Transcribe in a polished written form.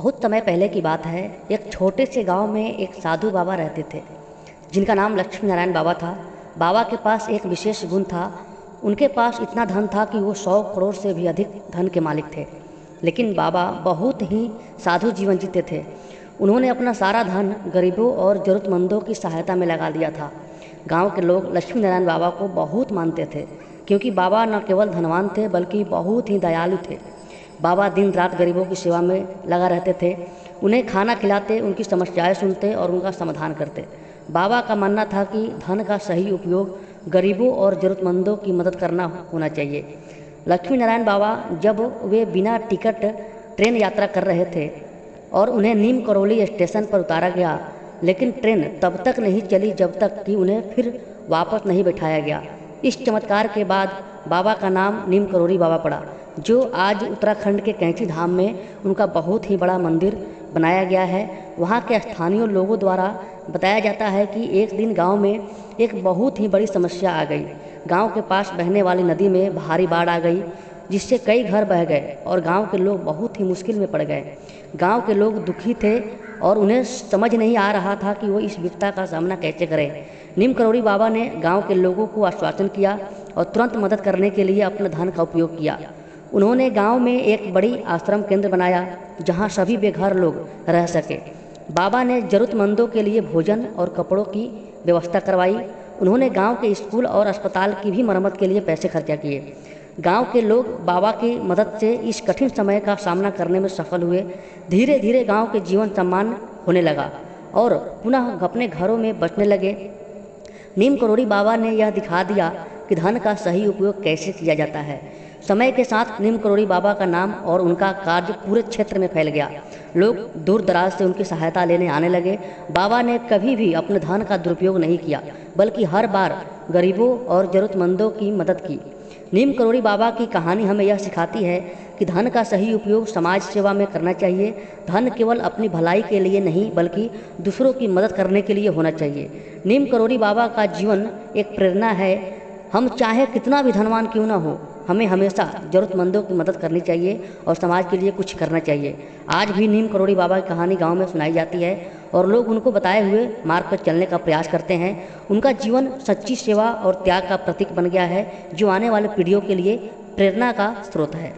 बहुत समय पहले की बात है। एक छोटे से गांव में एक साधु बाबा रहते थे जिनका नाम लक्ष्मी नारायण बाबा था। बाबा के पास एक विशेष गुण था। उनके पास इतना धन था कि वो 100 करोड़ से भी अधिक धन के मालिक थे। लेकिन बाबा बहुत ही साधु जीवन जीते थे। उन्होंने अपना सारा धन गरीबों और ज़रूरतमंदों की सहायता में लगा दिया था। गांव के लोग लक्ष्मी नारायण बाबा को बहुत मानते थे क्योंकि बाबा न केवल धनवान थे बल्कि बहुत ही दयालु थे। बाबा दिन रात गरीबों की सेवा में लगा रहते थे। उन्हें खाना खिलाते, उनकी समस्याएं सुनते और उनका समाधान करते। बाबा का मानना था कि धन का सही उपयोग गरीबों और ज़रूरतमंदों की मदद करना होना चाहिए। लक्ष्मी नारायण बाबा जब वे बिना टिकट ट्रेन यात्रा कर रहे थे और उन्हें नीम करौली स्टेशन पर उतारा गया, लेकिन ट्रेन तब तक नहीं चली जब तक कि उन्हें फिर वापस नहीं बैठाया गया। इस चमत्कार के बाद बाबा का नाम नीम करौरी बाबा पड़ा, जो आज उत्तराखंड के कैंची धाम में उनका बहुत ही बड़ा मंदिर बनाया गया है। वहाँ के स्थानीय लोगों द्वारा बताया जाता है कि एक दिन गांव में एक बहुत ही बड़ी समस्या आ गई। गांव के पास बहने वाली नदी में भारी बाढ़ आ गई, जिससे कई घर बह गए और गांव के लोग बहुत ही मुश्किल में पड़ गए। गांव के लोग दुखी थे और उन्हें समझ नहीं आ रहा था कि वो इस विपदा का सामना कैसे करें। नीम करौरी बाबा ने गांव के लोगों को आश्वासन किया और तुरंत मदद करने के लिए अपने धन का उपयोग किया। उन्होंने गांव में एक बड़ी आश्रम केंद्र बनाया जहां सभी बेघर लोग रह सके। बाबा ने ज़रूरतमंदों के लिए भोजन और कपड़ों की व्यवस्था करवाई। उन्होंने गांव के स्कूल और अस्पताल की भी मरम्मत के लिए पैसे खर्चा किए। गांव के लोग बाबा की मदद से इस कठिन समय का सामना करने में सफल हुए। धीरे धीरे गांव के जीवन सम्मान होने लगा और पुनः अपने घरों में बसने लगे। नीम करौरी बाबा ने यह दिखा दिया कि धन का सही उपयोग कैसे किया जाता है। समय के साथ नीम करौरी बाबा का नाम और उनका कार्य पूरे क्षेत्र में फैल गया। लोग दूर दराज से उनकी सहायता लेने आने लगे। बाबा ने कभी भी अपने धन का दुरुपयोग नहीं किया, बल्कि हर बार गरीबों और ज़रूरतमंदों की मदद की। नीम करौरी बाबा की कहानी हमें यह सिखाती है कि धन का सही उपयोग समाज सेवा में करना चाहिए। धन केवल अपनी भलाई के लिए नहीं बल्कि दूसरों की मदद करने के लिए होना चाहिए। नीम करौरी बाबा का जीवन एक प्रेरणा है। हम चाहे कितना भी धनवान क्यों ना हो, हमें हमेशा ज़रूरतमंदों की मदद करनी चाहिए और समाज के लिए कुछ करना चाहिए। आज भी नीम करौरी बाबा की कहानी गांव में सुनाई जाती है और लोग उनको बताए हुए मार्ग पर चलने का प्रयास करते हैं। उनका जीवन सच्ची सेवा और त्याग का प्रतीक बन गया है, जो आने वाले पीढ़ियों के लिए प्रेरणा का स्रोत है।